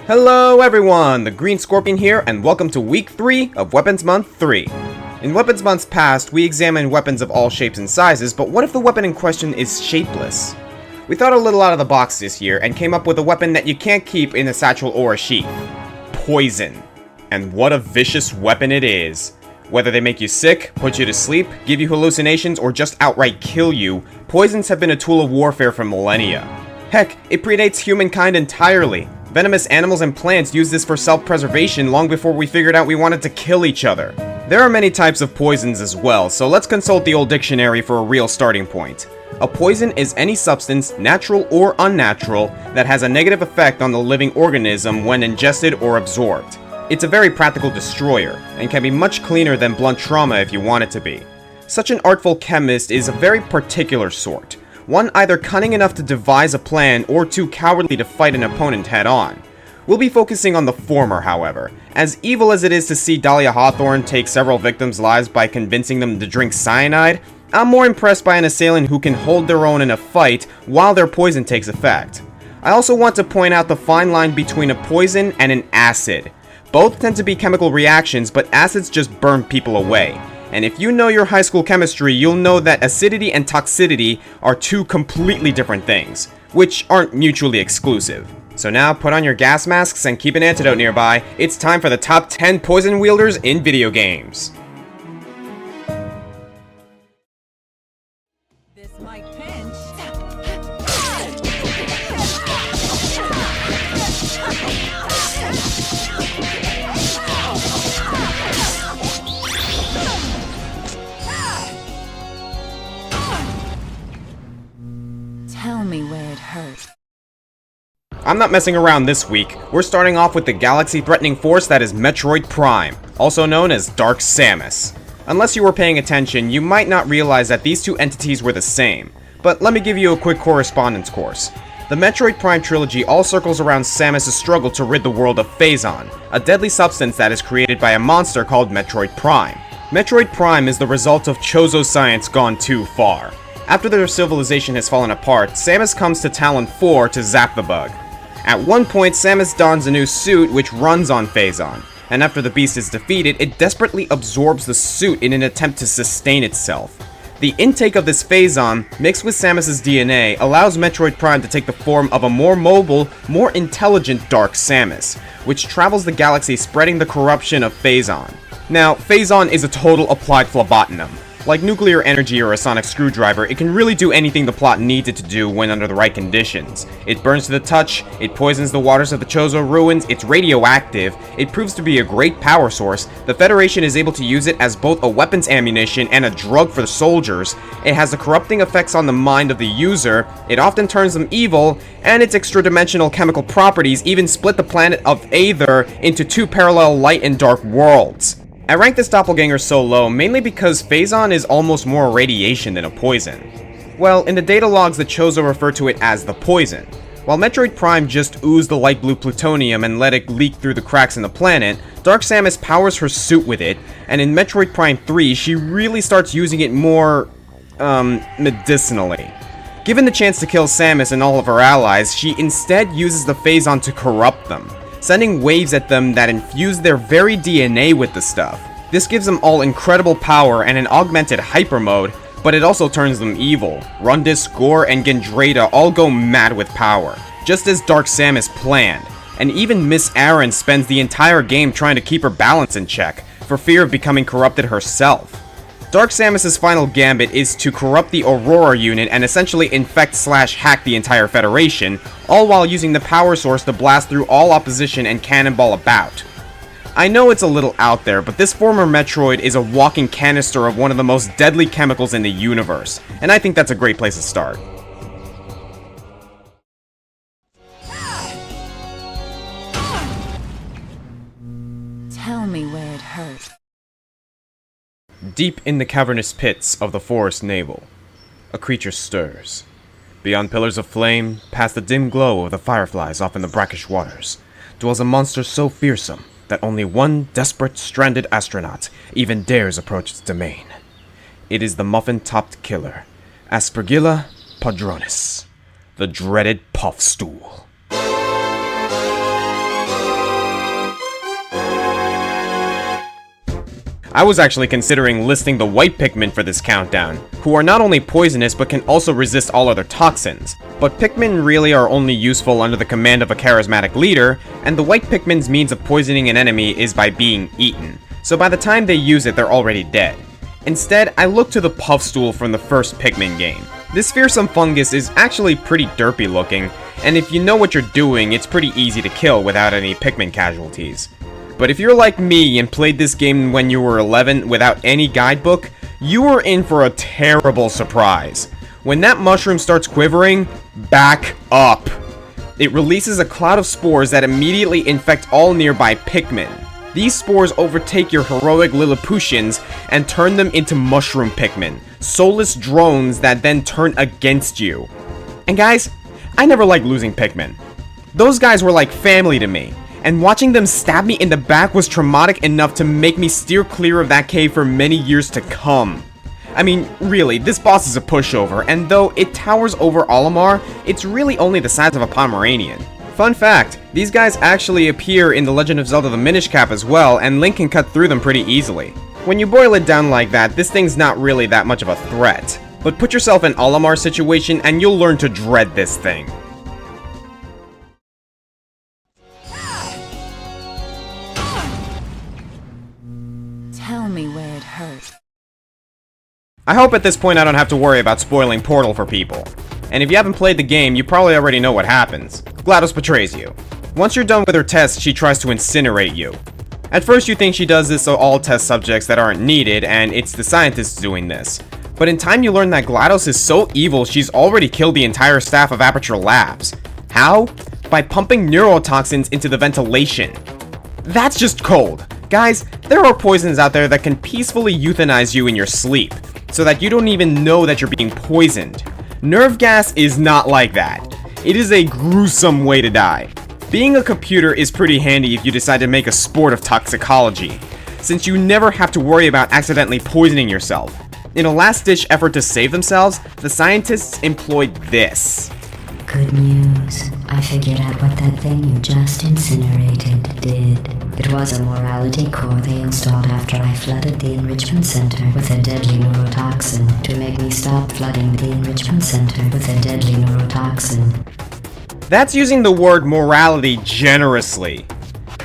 Hello everyone, the Green Scorpion here, and welcome to Week 3 of Weapons Month 3. In Weapons Months past, we examined weapons of all shapes and sizes, but what if the weapon in question is shapeless? We thought a little out of the box this year, and came up with a weapon that you can't keep in a satchel or a sheath. Poison. And what a vicious weapon it is. Whether they make you sick, put you to sleep, give you hallucinations, or just outright kill you, poisons have been a tool of warfare for millennia. Heck, it predates humankind entirely. Venomous animals and plants used this for self-preservation long before we figured out we wanted to kill each other. There are many types of poisons as well, so let's consult the old dictionary for a real starting point. A poison is any substance, natural or unnatural, that has a negative effect on the living organism when ingested or absorbed. It's a very practical destroyer, and can be much cleaner than blunt trauma if you want it to be. Such an artful chemist is a very particular sort. One either cunning enough to devise a plan, or too cowardly to fight an opponent head-on. We'll be focusing on the former, however. As evil as it is to see Dahlia Hawthorne take several victims' lives by convincing them to drink cyanide, I'm more impressed by an assailant who can hold their own in a fight while their poison takes effect. I also want to point out the fine line between a poison and an acid. Both tend to be chemical reactions, but acids just burn people away. And if you know your high school chemistry, you'll know that acidity and toxicity are two completely different things, which aren't mutually exclusive. So now put on your gas masks and keep an antidote nearby. It's time for the top 10 poison wielders in video games. This might pinch. Tell me where it hurts. I'm not messing around this week. We're starting off with the galaxy-threatening force that is Metroid Prime, also known as Dark Samus. Unless you were paying attention, you might not realize that these two entities were the same, but let me give you a quick correspondence course. The Metroid Prime trilogy all circles around Samus' struggle to rid the world of Phazon, a deadly substance that is created by a monster called Metroid Prime. Metroid Prime is the result of Chozo science gone too far. After their civilization has fallen apart, Samus comes to Talon 4 to zap the bug. At one point, Samus dons a new suit which runs on Phazon, and after the beast is defeated, it desperately absorbs the suit in an attempt to sustain itself. The intake of this Phazon, mixed with Samus' DNA, allows Metroid Prime to take the form of a more mobile, more intelligent Dark Samus, which travels the galaxy spreading the corruption of Phazon. Now, Phazon is a total applied phlebotinum. Like nuclear energy or a sonic screwdriver, it can really do anything the plot needs it to do when under the right conditions. It burns to the touch, it poisons the waters of the Chozo ruins, it's radioactive, it proves to be a great power source, the Federation is able to use it as both a weapons ammunition and a drug for the soldiers, it has the corrupting effects on the mind of the user, it often turns them evil, and its extra-dimensional chemical properties even split the planet of Aether into two parallel light and dark worlds. I rank this doppelganger so low mainly because Phazon is almost more radiation than a poison. Well, in the data logs the Chozo refer to it as the poison. While Metroid Prime just oozed the light blue plutonium and let it leak through the cracks in the planet, Dark Samus powers her suit with it, and in Metroid Prime 3 she really starts using it more, medicinally. Given the chance to kill Samus and all of her allies, she instead uses the Phazon to corrupt them, sending waves at them that infuse their very DNA with the stuff. This gives them all incredible power and an augmented hyper mode, but it also turns them evil. Rundis, Gore, and Gendrada all go mad with power, just as Dark Samus planned, and even Miss Aaron spends the entire game trying to keep her balance in check, for fear of becoming corrupted herself. Dark Samus' final gambit is to corrupt the Aurora unit and essentially infect/hack the entire Federation, all while using the power source to blast through all opposition and cannonball about. I know it's a little out there, but this former Metroid is a walking canister of one of the most deadly chemicals in the universe, and I think that's a great place to start. Tell me where it hurts. Deep in the cavernous pits of the forest navel, a creature stirs. Beyond pillars of flame, past the dim glow of the fireflies off in the brackish waters, dwells a monster so fearsome that only one desperate, stranded astronaut even dares approach its domain. It is the muffin-topped killer, Aspergilla Padronis, the dreaded Puff Stool. I was actually considering listing the white Pikmin for this countdown, who are not only poisonous but can also resist all other toxins. But Pikmin really are only useful under the command of a charismatic leader, and the white Pikmin's means of poisoning an enemy is by being eaten, so by the time they use it they're already dead. Instead, I look to the Puffstool from the first Pikmin game. This fearsome fungus is actually pretty derpy looking, and if you know what you're doing, it's pretty easy to kill without any Pikmin casualties. But if you're like me and played this game when you were 11 without any guidebook, you are in for a terrible surprise. When that mushroom starts quivering, back up. It releases a cloud of spores that immediately infect all nearby Pikmin. These spores overtake your heroic Lilliputians and turn them into mushroom Pikmin, soulless drones that then turn against you. And guys, I never liked losing Pikmin. Those guys were like family to me, and watching them stab me in the back was traumatic enough to make me steer clear of that cave for many years to come. I mean, really, this boss is a pushover, and though it towers over Olimar, it's really only the size of a Pomeranian. Fun fact, these guys actually appear in The Legend of Zelda: The Minish Cap as well, and Link can cut through them pretty easily. When you boil it down like that, this thing's not really that much of a threat. But put yourself in Olimar's situation and you'll learn to dread this thing. Tell me where it hurts. I hope at this point I don't have to worry about spoiling Portal for people. And if you haven't played the game, you probably already know what happens. GLaDOS betrays you. Once you're done with her test, she tries to incinerate you. At first you think she does this to all test subjects that aren't needed, and it's the scientists doing this. But in time you learn that GLaDOS is so evil she's already killed the entire staff of Aperture Labs. How? By pumping neurotoxins into the ventilation. That's just cold. Guys, there are poisons out there that can peacefully euthanize you in your sleep, so that you don't even know that you're being poisoned. Nerve gas is not like that. It is a gruesome way to die. Being a computer is pretty handy if you decide to make a sport of toxicology, since you never have to worry about accidentally poisoning yourself. In a last-ditch effort to save themselves, the scientists employed this. Good news. I figured out what that thing you just incinerated did. It was a morality core they installed after I flooded the enrichment center with a deadly neurotoxin to make me stop flooding the enrichment center with a deadly neurotoxin. That's using the word morality generously.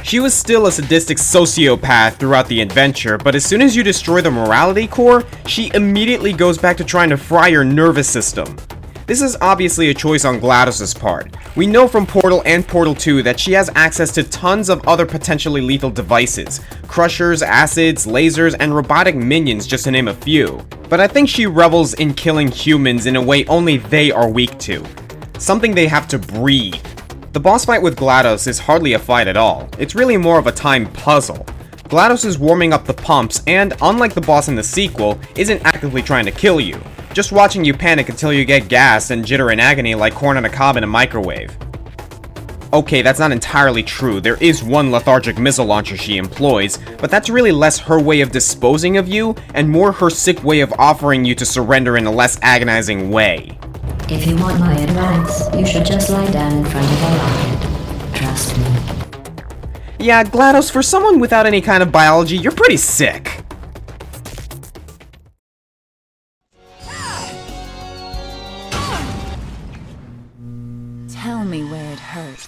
She was still a sadistic sociopath throughout the adventure, but as soon as you destroy the morality core, she immediately goes back to trying to fry your nervous system. This is obviously a choice on GLaDOS' part. We know from Portal and Portal 2 that she has access to tons of other potentially lethal devices. Crushers, acids, lasers, and robotic minions, just to name a few. But I think she revels in killing humans in a way only they are weak to. Something they have to breathe. The boss fight with GLaDOS is hardly a fight at all. It's really more of a time puzzle. GLaDOS is warming up the pumps and, unlike the boss in the sequel, isn't actively trying to kill you. Just watching you panic until you get gas and jitter in agony like corn on a cob in a microwave. Okay, that's not entirely true. There is one lethargic missile launcher she employs, but that's really less her way of disposing of you and more her sick way of offering you to surrender in a less agonizing way. If you want my advice, you should just lie down in front of a rocket. Trust me. Yeah, GLaDOS, for someone without any kind of biology, you're pretty sick. Tell me where it hurts.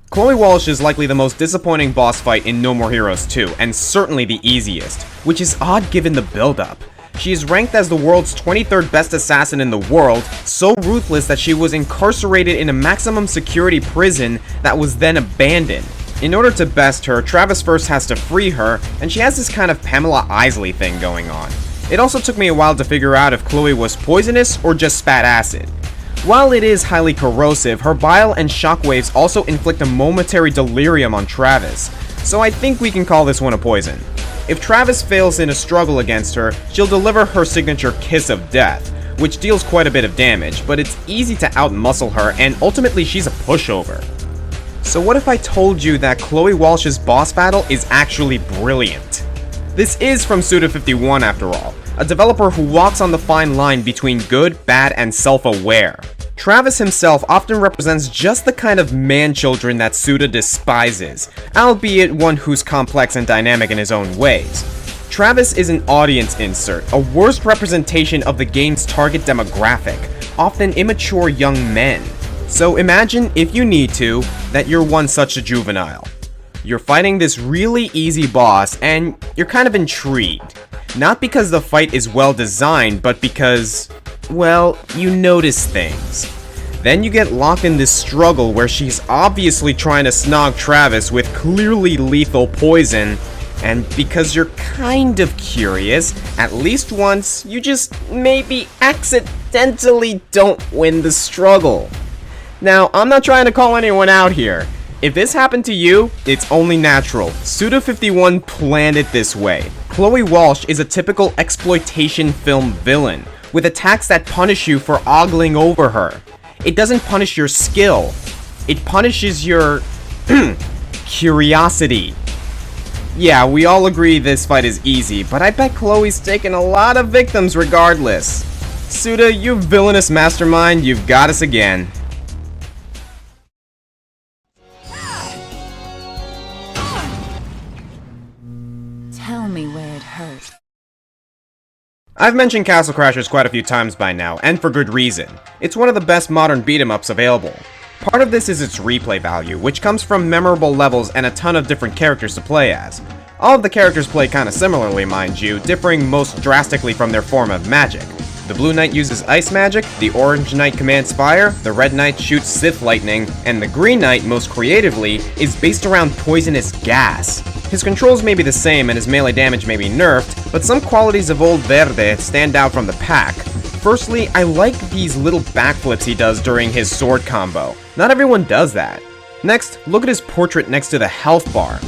Chloe Walsh is likely the most disappointing boss fight in No More Heroes 2, and certainly the easiest, which is odd given the build-up. She is ranked as the world's 23rd best assassin in the world, so ruthless that she was incarcerated in a maximum security prison that was then abandoned. In order to best her, Travis first has to free her, and she has this kind of Pamela Isley thing going on. It also took me a while to figure out if Chloe was poisonous or just spat acid. While it is highly corrosive, her bile and shockwaves also inflict a momentary delirium on Travis, so I think we can call this one a poison. If Travis fails in a struggle against her, she'll deliver her signature Kiss of Death, which deals quite a bit of damage, but it's easy to outmuscle her, and ultimately she's a pushover. So what if I told you that Chloe Walsh's boss battle is actually brilliant? This is from Suda51 after all, a developer who walks on the fine line between good, bad, and self-aware. Travis himself often represents just the kind of man-children that Suda despises, albeit one who's complex and dynamic in his own ways. Travis is an audience insert, a worse representation of the game's target demographic, often immature young men. So imagine, if you need to, that you're one such a juvenile. You're fighting this really easy boss, and you're kind of intrigued. Not because the fight is well designed, but because, well, you notice things. Then you get locked in this struggle where she's obviously trying to snog Travis with clearly lethal poison, and because you're kind of curious, at least once, you just maybe accidentally don't win the struggle. Now, I'm not trying to call anyone out here. If this happened to you, it's only natural. Suda51 planned it this way. Chloe Walsh is a typical exploitation film villain, with attacks that punish you for ogling over her. It doesn't punish your skill. It punishes your curiosity. Yeah, we all agree this fight is easy, but I bet Chloe's taken a lot of victims regardless. Suda, you villainous mastermind, you've got us again. Tell me where it hurt. I've mentioned Castle Crashers quite a few times by now, and for good reason. It's one of the best modern beat-em-ups available. Part of this is its replay value, which comes from memorable levels and a ton of different characters to play as. All of the characters play kinda similarly, mind you, differing most drastically from their form of magic. The Blue Knight uses Ice Magic, the Orange Knight commands Fire, the Red Knight shoots Sith Lightning, and the Green Knight, most creatively, is based around poisonous gas. His controls may be the same and his melee damage may be nerfed, but some qualities of Old Verde stand out from the pack. Firstly, I like these little backflips he does during his sword combo. Not everyone does that. Next, look at his portrait next to the health bar.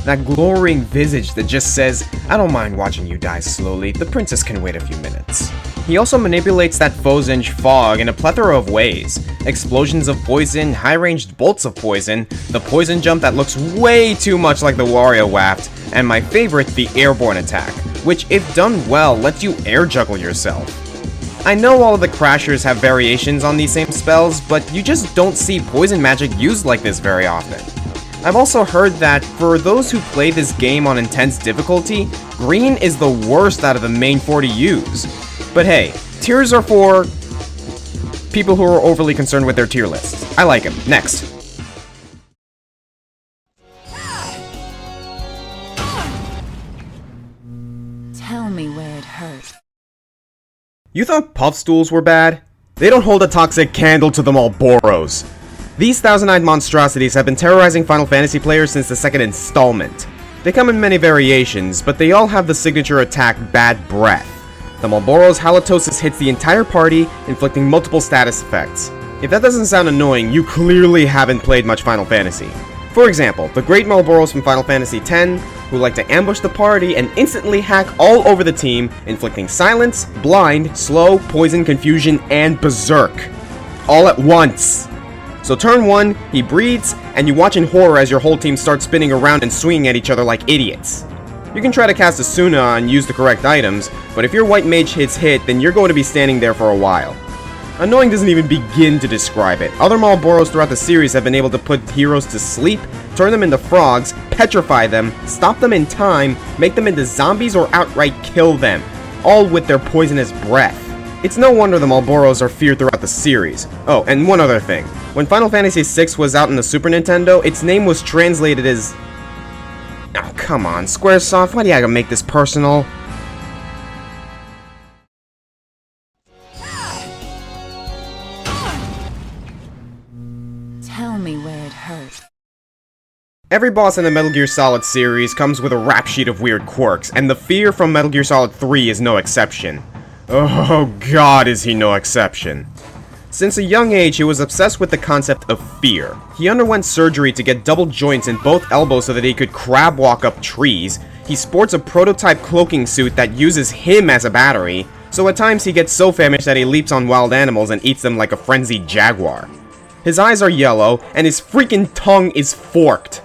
That glowering visage that just says, "I don't mind watching you die slowly, the princess can wait a few minutes." He also manipulates that Fozinge fog in a plethora of ways. Explosions of poison, high-ranged bolts of poison, the poison jump that looks way too much like the Wario Waft, and my favorite, the airborne attack, which if done well lets you air juggle yourself. I know all of the Crashers have variations on these same spells, but you just don't see poison magic used like this very often. I've also heard that for those who play this game on intense difficulty, green is the worst out of the main 4 to use. But hey, tiers are for people who are overly concerned with their tier lists. I like him. Next. Tell me where it hurt. You thought puff stools were bad? They don't hold a toxic candle to the Malboros. These thousand-eyed monstrosities have been terrorizing Final Fantasy players since the second installment. They come in many variations, but they all have the signature attack Bad Breath. The Malboro's halitosis hits the entire party, inflicting multiple status effects. If that doesn't sound annoying, you clearly haven't played much Final Fantasy. For example, the great Malboros from Final Fantasy X, who like to ambush the party and instantly hack all over the team, inflicting silence, blind, slow, poison, confusion, and berserk. All at once. So turn 1, he breathes, and you watch in horror as your whole team starts spinning around and swinging at each other like idiots. You can try to cast a Suna and use the correct items, but if your white mage hits hit, then you're going to be standing there for a while. Annoying doesn't even begin to describe it. Other Malboros throughout the series have been able to put heroes to sleep, turn them into frogs, petrify them, stop them in time, make them into zombies, or outright kill them, all with their poisonous breath. It's no wonder the Malboros are feared throughout the series. Oh, and one other thing. When Final Fantasy VI was out on the Super Nintendo, its name was translated as... Oh, come on, Squaresoft, why do you gotta make this personal? Tell me where it hurt. Every boss in the Metal Gear Solid series comes with a rap sheet of weird quirks, and the Fear from Metal Gear Solid 3 is no exception. Oh god, is he no exception. Since a young age, he was obsessed with the concept of fear. He underwent surgery to get double joints in both elbows so that he could crab walk up trees. He sports a prototype cloaking suit that uses him as a battery, so at times he gets so famished that he leaps on wild animals and eats them like a frenzied jaguar. His eyes are yellow, and his freaking tongue is forked.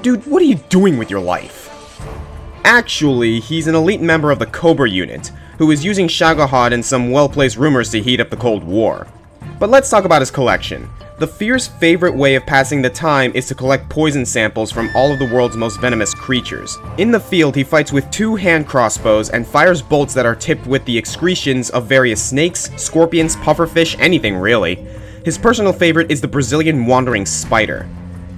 Dude, what are you doing with your life? Actually, he's an elite member of the Cobra unit, who is using Shagohod and some well-placed rumors to heat up the Cold War. But let's talk about his collection. The Fear's favorite way of passing the time is to collect poison samples from all of the world's most venomous creatures. In the field, he fights with 2 hand crossbows and fires bolts that are tipped with the excretions of various snakes, scorpions, pufferfish, anything really. His personal favorite is the Brazilian wandering spider.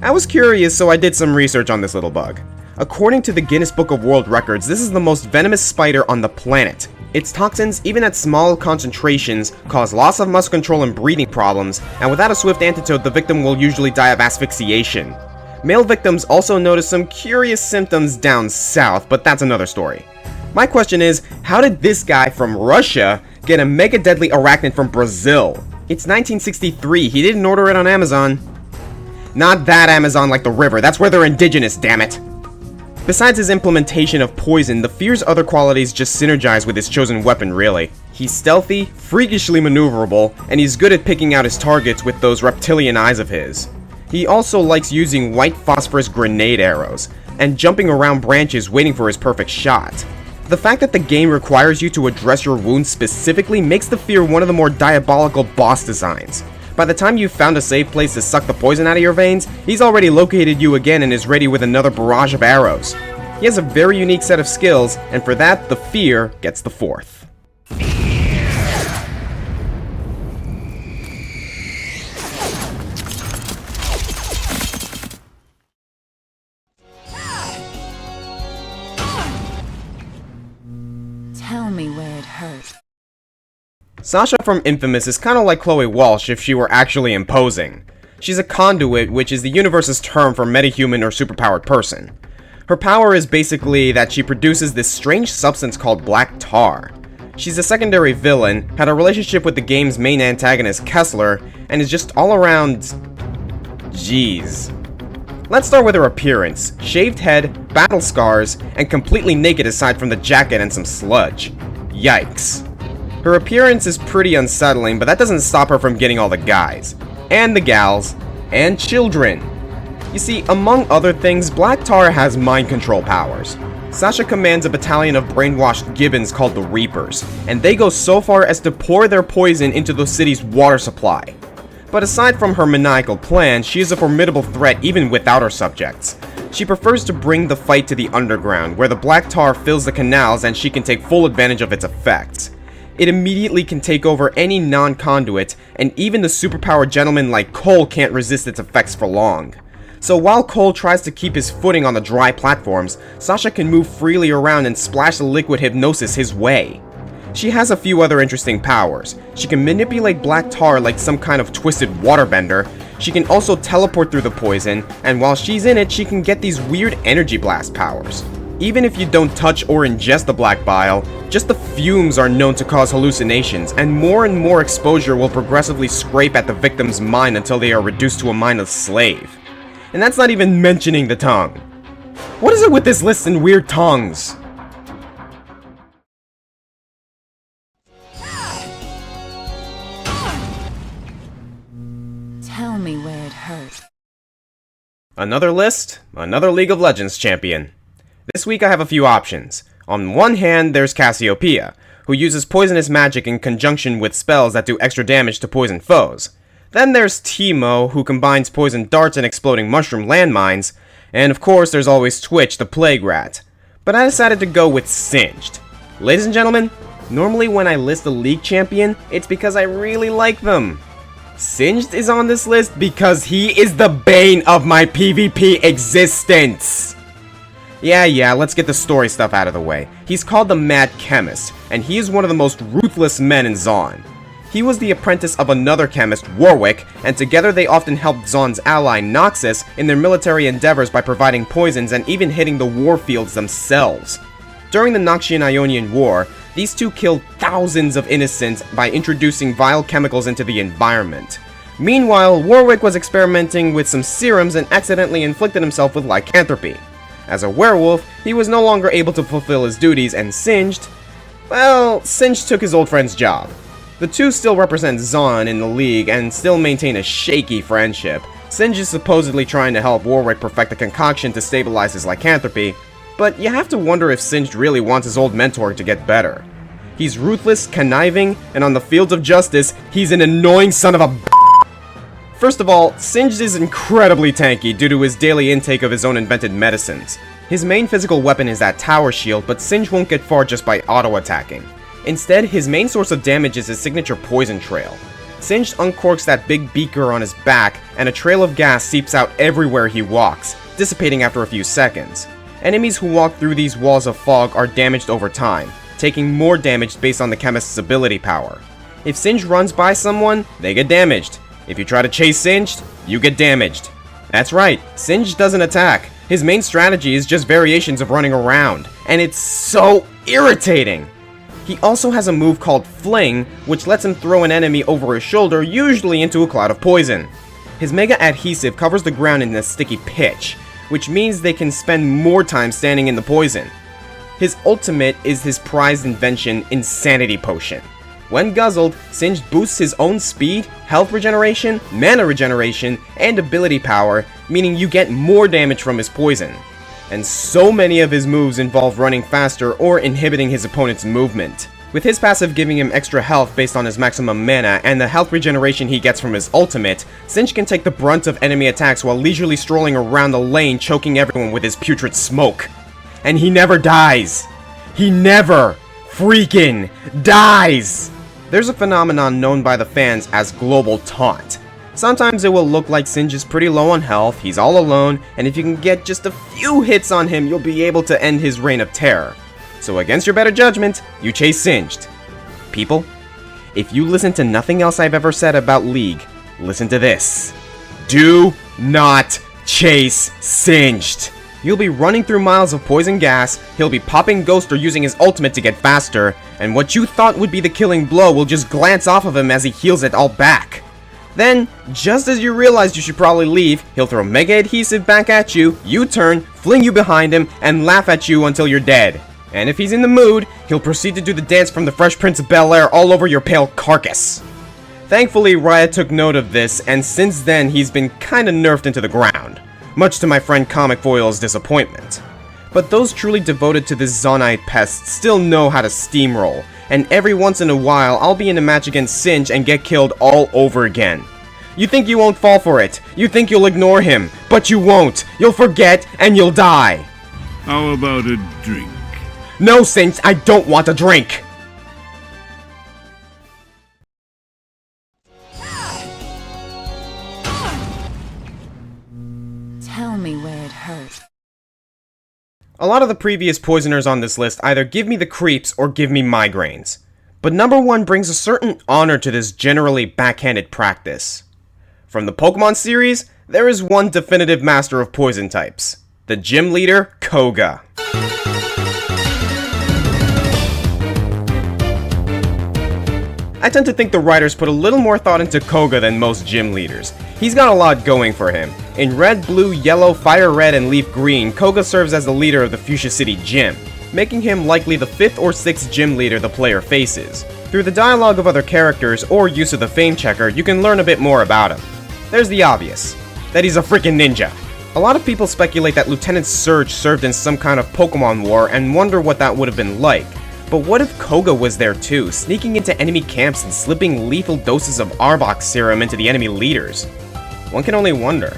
I was curious, so I did some research on this little bug. According to the Guinness Book of World Records, this is the most venomous spider on the planet. Its toxins, even at small concentrations, cause loss of muscle control and breathing problems, and without a swift antidote, the victim will usually die of asphyxiation. Male victims also notice some curious symptoms down south, but that's another story. My question is, how did this guy from Russia get a mega deadly arachnid from Brazil? It's 1963, he didn't order it on Amazon. Not that Amazon like the river, that's where they're indigenous, damn it. Besides his implementation of poison, the Fear's other qualities just synergize with his chosen weapon, really. He's stealthy, freakishly maneuverable, and he's good at picking out his targets with those reptilian eyes of his. He also likes using white phosphorus grenade arrows, and jumping around branches waiting for his perfect shot. The fact that the game requires you to address your wounds specifically makes the Fear one of the more diabolical boss designs. By the time you've found a safe place to suck the poison out of your veins, he's already located you again and is ready with another barrage of arrows. He has a very unique set of skills, and for that, the Fear gets the 4th. Tell me where it hurts. Sasha from Infamous is kinda like Chloe Walsh if she were actually imposing. She's a conduit, which is the universe's term for metahuman or superpowered person. Her power is basically that she produces this strange substance called black tar. She's a secondary villain, had a relationship with the game's main antagonist Kessler, and is just all around... jeez. Let's start with her appearance. Shaved head, battle scars, and completely naked aside from the jacket and some sludge. Yikes. Her appearance is pretty unsettling, but that doesn't stop her from getting all the guys, and the gals, and children. You see, among other things, Black Tar has mind control powers. Sasha commands a battalion of brainwashed gibbons called the Reapers, and they go so far as to pour their poison into the city's water supply. But aside from her maniacal plan, she is a formidable threat even without her subjects. She prefers to bring the fight to the underground, where the Black Tar fills the canals and she can take full advantage of its effects. It immediately can take over any non-conduit, and even the superpowered gentleman like Cole can't resist its effects for long. So while Cole tries to keep his footing on the dry platforms, Sasha can move freely around and splash the liquid hypnosis his way. She has a few other interesting powers. She can manipulate black tar like some kind of twisted waterbender. She can also teleport through the poison, and while she's in it, she can get these weird energy blast powers. Even if you don't touch or ingest the black bile, just the fumes are known to cause hallucinations, and more exposure will progressively scrape at the victim's mind until they are reduced to a mindless slave. And that's not even mentioning the tongue. What is it with this list and weird tongues? Tell me where it hurts. Another list, another League of Legends champion. This week I have a few options. On one hand, there's Cassiopeia, who uses poisonous magic in conjunction with spells that do extra damage to poison foes. Then there's Teemo, who combines poison darts and exploding mushroom landmines. And of course, there's always Twitch, the Plague Rat. But I decided to go with Singed. Ladies and gentlemen, normally when I list a League champion, it's because I really like them. Singed is on this list because he is the bane of my PvP existence. Yeah, let's get the story stuff out of the way. He's called the Mad Chemist, and he is one of the most ruthless men in Zaun. He was the apprentice of another chemist, Warwick, and together they often helped Zaun's ally, Noxus, in their military endeavors by providing poisons and even hitting the warfields themselves. During the Noxian-Ionian War, these two killed thousands of innocents by introducing vile chemicals into the environment. Meanwhile, Warwick was experimenting with some serums and accidentally inflicted himself with lycanthropy. As a werewolf, he was no longer able to fulfill his duties, and Singed took his old friend's job. The two still represent Zaun in the League and still maintain a shaky friendship. Singed is supposedly trying to help Warwick perfect a concoction to stabilize his lycanthropy, but you have to wonder if Singed really wants his old mentor to get better. He's ruthless, conniving, and on the fields of justice, he's an annoying son of a b****. First of all, Singed is incredibly tanky due to his daily intake of his own invented medicines. His main physical weapon is that tower shield, but Singed won't get far just by auto-attacking. Instead, his main source of damage is his signature poison trail. Singed uncorks that big beaker on his back, and a trail of gas seeps out everywhere he walks, dissipating after a few seconds. Enemies who walk through these walls of fog are damaged over time, taking more damage based on the chemist's ability power. If Singed runs by someone, they get damaged. If you try to chase Singed, you get damaged. That's right, Singed doesn't attack. His main strategy is just variations of running around, and it's so irritating! He also has a move called Fling, which lets him throw an enemy over his shoulder, usually into a cloud of poison. His Mega Adhesive covers the ground in a sticky pitch, which means they can spend more time standing in the poison. His ultimate is his prized invention, Insanity Potion. When guzzled, Singed boosts his own speed, health regeneration, mana regeneration, and ability power, meaning you get more damage from his poison. And so many of his moves involve running faster or inhibiting his opponent's movement. With his passive giving him extra health based on his maximum mana and the health regeneration he gets from his ultimate, Singed can take the brunt of enemy attacks while leisurely strolling around the lane choking everyone with his putrid smoke. And he never dies! He never freaking dies! There's a phenomenon known by the fans as global taunt. Sometimes it will look like Singed is pretty low on health, he's all alone, and if you can get just a few hits on him, you'll be able to end his reign of terror. So against your better judgment, you chase Singed. People, if you listen to nothing else I've ever said about League, listen to this. Do not chase Singed. You'll be running through miles of poison gas, he'll be popping Ghost or using his ultimate to get faster, and what you thought would be the killing blow will just glance off of him as he heals it all back. Then, just as you realized you should probably leave, he'll throw Mega Adhesive back at you, U-turn, fling you behind him, and laugh at you until you're dead. And if he's in the mood, he'll proceed to do the dance from the Fresh Prince of Bel-Air all over your pale carcass. Thankfully, Riot took note of this, and since then he's been kinda nerfed into the ground, much to my friend Comic Foil's disappointment. But those truly devoted to this Zonite pest still know how to steamroll, and every once in a while I'll be in a match against Singed and get killed all over again. You think you won't fall for it, you think you'll ignore him, but you won't, you'll forget, and you'll die. How about a drink? No, Singed, I don't want a drink! Tell me where it hurts. A lot of the previous poisoners on this list either give me the creeps or give me migraines. But number 1 brings a certain honor to this generally backhanded practice. From the Pokemon series, there is one definitive master of poison types. The gym leader, Koga. I tend to think the writers put a little more thought into Koga than most gym leaders. He's got a lot going for him. In Red, Blue, Yellow, Fire Red, and Leaf Green, Koga serves as the leader of the Fuchsia City Gym, making him likely the 5th or 6th gym leader the player faces. Through the dialogue of other characters or use of the Fame Checker, you can learn a bit more about him. There's the obvious, that he's a freaking ninja. A lot of people speculate that Lieutenant Surge served in some kind of Pokemon war and wonder what that would have been like. But what if Koga was there too, sneaking into enemy camps and slipping lethal doses of Arbok serum into the enemy leaders? One can only wonder.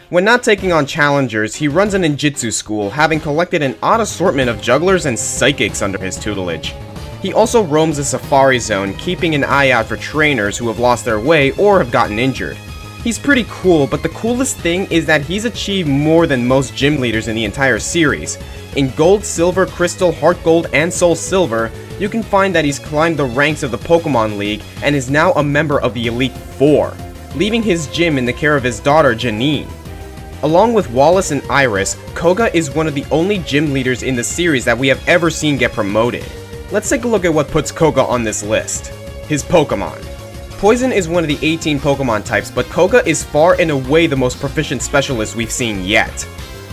When not taking on challengers, he runs a ninjutsu school, having collected an odd assortment of jugglers and psychics under his tutelage. He also roams the Safari Zone, keeping an eye out for trainers who have lost their way or have gotten injured. He's pretty cool, but the coolest thing is that he's achieved more than most gym leaders in the entire series. In Gold, Silver, Crystal, Heart Gold, and Soul Silver, you can find that he's climbed the ranks of the Pokemon League and is now a member of the Elite Four, leaving his gym in the care of his daughter, Janine. Along with Wallace and Iris, Koga is one of the only gym leaders in the series that we have ever seen get promoted. Let's take a look at what puts Koga on this list. His Pokemon. Poison is one of the 18 Pokemon types, but Koga is far and away the most proficient specialist we've seen yet.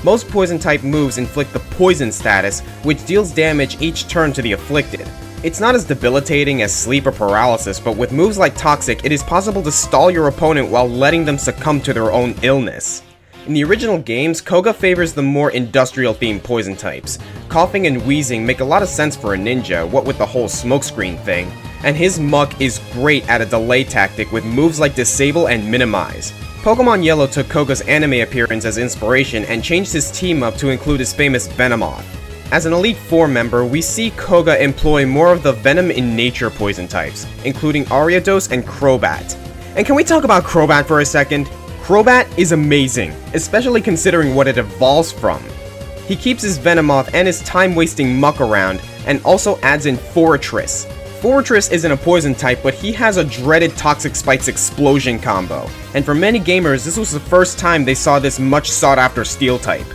Most Poison-type moves inflict the Poison status, which deals damage each turn to the afflicted. It's not as debilitating as Sleep or Paralysis, but with moves like Toxic, it is possible to stall your opponent while letting them succumb to their own illness. In the original games, Koga favors the more industrial-themed poison types. Coughing and wheezing make a lot of sense for a ninja, what with the whole smokescreen thing, and his muck is great at a delay tactic with moves like disable and minimize. Pokemon Yellow took Koga's anime appearance as inspiration and changed his team up to include his famous Venomoth. As an Elite Four member, we see Koga employ more of the Venom in nature poison types, including Ariados and Crobat. And can we talk about Crobat for a second? Crobat is amazing, especially considering what it evolves from. He keeps his Venomoth and his time-wasting muck around, and also adds in Fortress. Fortress isn't a poison type, but he has a dreaded Toxic Spite's explosion combo, and for many gamers, this was the first time they saw this much sought-after steel type.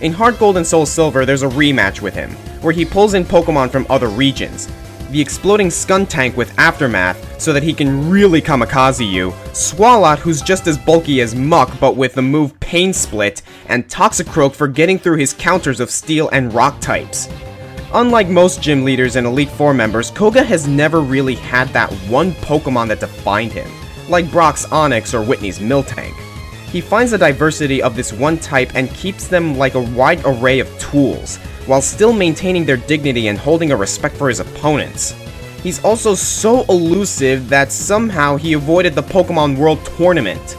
In Heart Gold and Soul Silver, there's a rematch with him, where he pulls in Pokemon from other regions. The exploding Skuntank with Aftermath, so that he can really kamikaze you, Swalot, who's just as bulky as Muck but with the move Pain Split, and Toxicroak for getting through his counters of Steel and Rock types. Unlike most gym leaders and Elite Four members, Koga has never really had that one Pokemon that defined him, like Brock's Onix or Whitney's Miltank. He finds the diversity of this one type and keeps them like a wide array of tools, while still maintaining their dignity and holding a respect for his opponents. He's also so elusive that somehow he avoided the Pokemon World Tournament.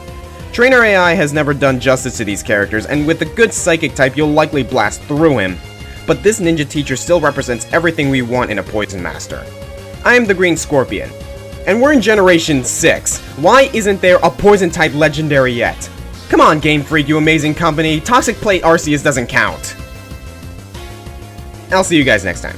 Trainer AI has never done justice to these characters, and with a good Psychic type you'll likely blast through him, but this ninja teacher still represents everything we want in a Poison Master. I am the Green Scorpion, and we're in Generation 6. Why isn't there a Poison type legendary yet? Come on, Game Freak, you amazing company, Toxic Plate Arceus doesn't count. I'll see you guys next time.